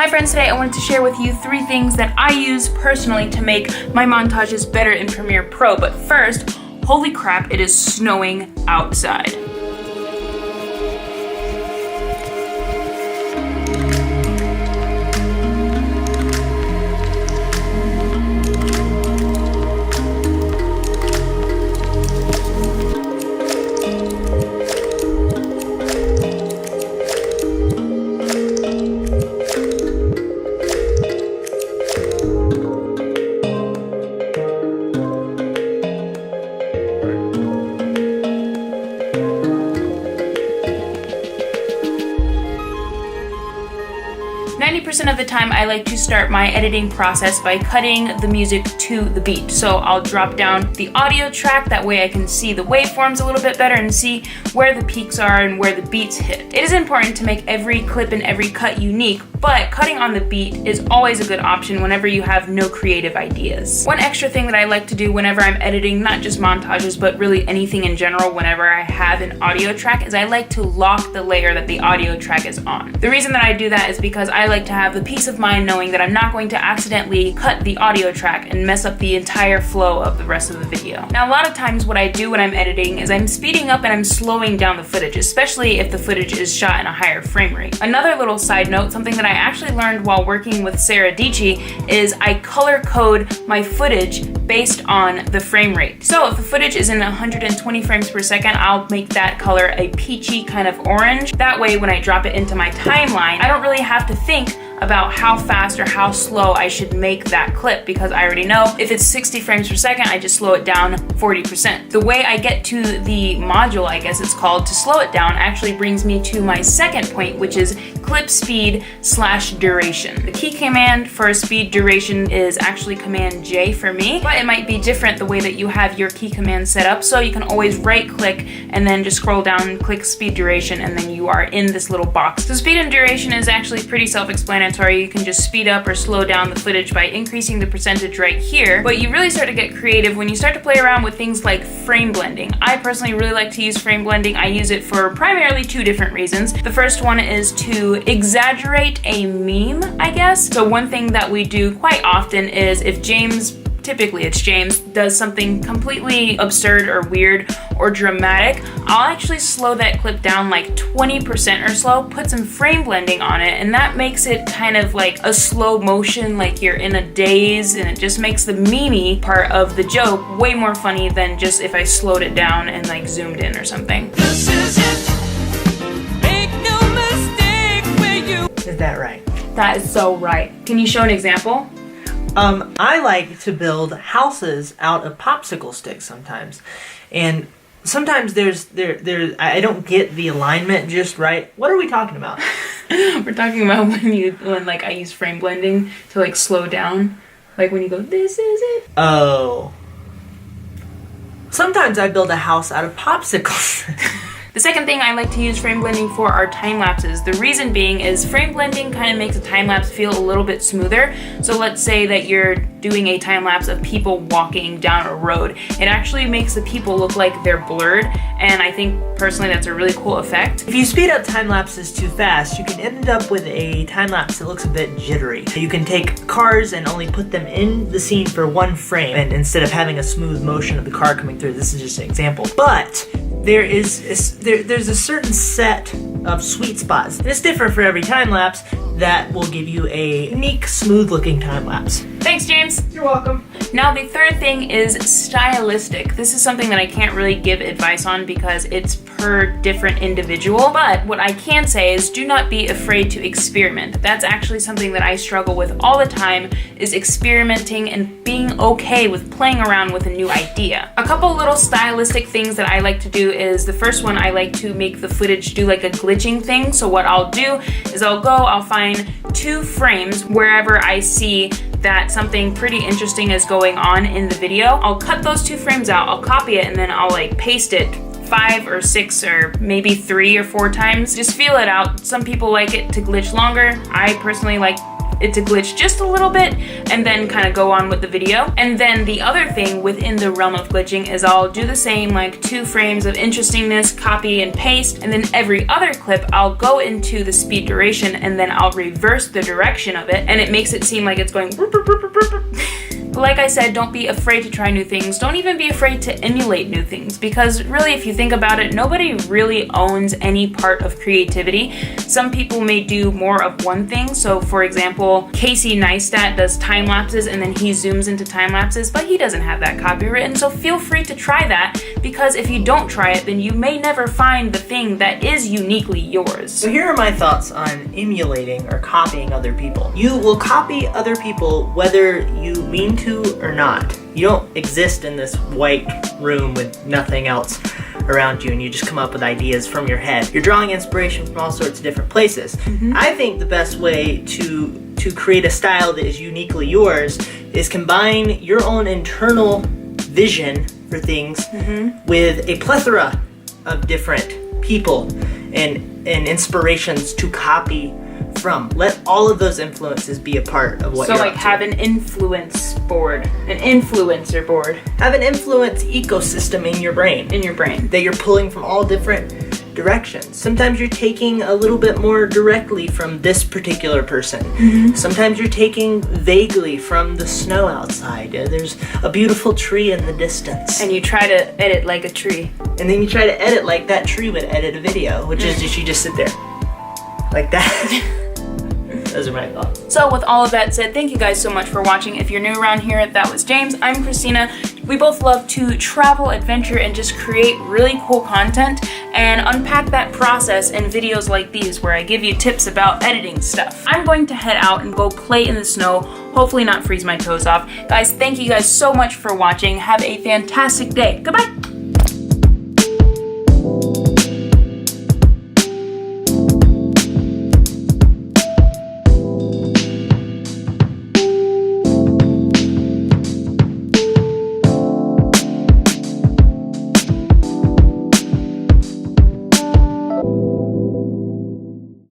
Hi friends, today I wanted to share with you 3 things that I use personally to make my montages better in Premiere Pro. But first, holy crap, it is snowing outside. 90% of the time I like to start my editing process by cutting the music to the beat. So I'll drop down the audio track, that way I can see the waveforms a little bit better and see where the peaks are and where the beats hit. It is important to make every clip and every cut unique, but cutting on the beat is always a good option whenever you have no creative ideas. One extra thing that I like to do whenever I'm editing, not just montages, but really anything in general whenever I have an audio track, is I like to lock the layer that the audio track is on. The reason that I do that is because I like to have the peace of mind knowing that I'm not going to accidentally cut the audio track and mess up the entire flow of the rest of the video. Now, a lot of times what I do when I'm editing is I'm speeding up and I'm slowing down the footage, especially if the footage is shot in a higher frame rate. Another little side note, something that I actually learned while working with Sarah Dici, is I color code my footage based on the frame rate. So if the footage is in 120 frames per second, I'll make that color a peachy kind of orange. That way when I drop it into my timeline, I don't really have to think about how fast or how slow I should make that clip, because I already know if it's 60 frames per second, I just slow it down 40%. The way I get to the module, I guess it's called, to slow it down actually brings me to my second point, which is clip speed / duration. The key command for speed duration is actually Command J for me, but it might be different the way that you have your key command set up, so you can always right click and then just scroll down, click speed duration, and then you are in this little box. So speed and duration is actually pretty self-explanatory. You can just speed up or slow down the footage by increasing the percentage right here, but you really start to get creative when you start to play around with things like frame blending. I personally really like to use frame blending. I use it for primarily 2 different reasons. The first one is to exaggerate a meme, I guess. So one thing that we do quite often is if typically it's James, does something completely absurd or weird or dramatic, I'll actually slow that clip down like 20% or so, put some frame blending on it, and that makes it kind of like a slow motion, like you're in a daze, and it just makes the meme part of the joke way more funny than just if I slowed it down and like zoomed in or something. This is it. Make no mistake where you... Is that right? That is so right. Can you show an example? I like to build houses out of popsicle sticks sometimes, and sometimes I don't get the alignment just right. What are we talking about? We're talking about when like I use frame blending to like slow down, like when you go, this is it. Oh. Sometimes I build a house out of popsicles. The second thing I like to use frame blending for are time lapses. The reason being is frame blending kind of makes a time lapse feel a little bit smoother. So let's say that you're doing a time lapse of people walking down a road. It actually makes the people look like they're blurred, and I think personally that's a really cool effect. If you speed up time lapses too fast, you can end up with a time lapse that looks a bit jittery. You can take cars and only put them in the scene for 1 frame, and instead of having a smooth motion of the car coming through. This is just an example. But there's a certain set of sweet spots. And it's different for every time lapse that will give you a unique, smooth looking time lapse. Thanks, James. You're welcome. Now the third thing is stylistic. This is something that I can't really give advice on because it's per different individual, but what I can say is do not be afraid to experiment. That's actually something that I struggle with all the time, is experimenting and being okay with playing around with a new idea. A couple little stylistic things that I like to do is, the first one, I like to make the footage do like a glitching thing. So what I'll do is I'll find 2 frames wherever I see that something pretty interesting is going on in the video. I'll cut those 2 frames out, I'll copy it, and then I'll like paste it 5 or 6 or maybe 3 or 4 times. Just feel it out. Some people like it to glitch longer. I personally like it to glitch just a little bit and then kind of go on with the video. And then the other thing within the realm of glitching is I'll do the same, like 2 frames of interestingness, copy and paste, and then every other clip I'll go into the speed duration and then I'll reverse the direction of it, and it makes it seem like it's going But like I said, don't be afraid to try new things. Don't even be afraid to emulate new things, because really, if you think about it, nobody really owns any part of creativity. Some people may do more of one thing. So for example, Casey Neistat does time lapses and then he zooms into time lapses, but he doesn't have that copywritten. So feel free to try that, because if you don't try it, then you may never find the thing that is uniquely yours. So here are my thoughts on emulating or copying other people. You will copy other people whether you mean to or not. You don't exist in this white room with nothing else around you and you just come up with ideas from your head. You're drawing inspiration from all sorts of different places. I think the best way to create a style that is uniquely yours is combine your own internal vision for things with a plethora of different people and inspirations to copy from. Let all of those influences be a part of what you're up to. Have an influence board, an influencer board. Have an influence ecosystem in your brain. That you're pulling from all different directions. Sometimes you're taking a little bit more directly from this particular person. Sometimes you're taking vaguely from the snow outside. There's a beautiful tree in the distance. And you try to edit like a tree. And then you try to edit like that tree would edit a video, which is just you just sit there. Like that. Those are my thoughts. So with all of that said, thank you guys so much for watching. If you're new around here, that was James. I'm Christina. We both love to travel, adventure, and just create really cool content and unpack that process in videos like these where I give you tips about editing stuff. I'm going to head out and go play in the snow, hopefully not freeze my toes off. Guys, thank you guys so much for watching. Have a fantastic day. Goodbye.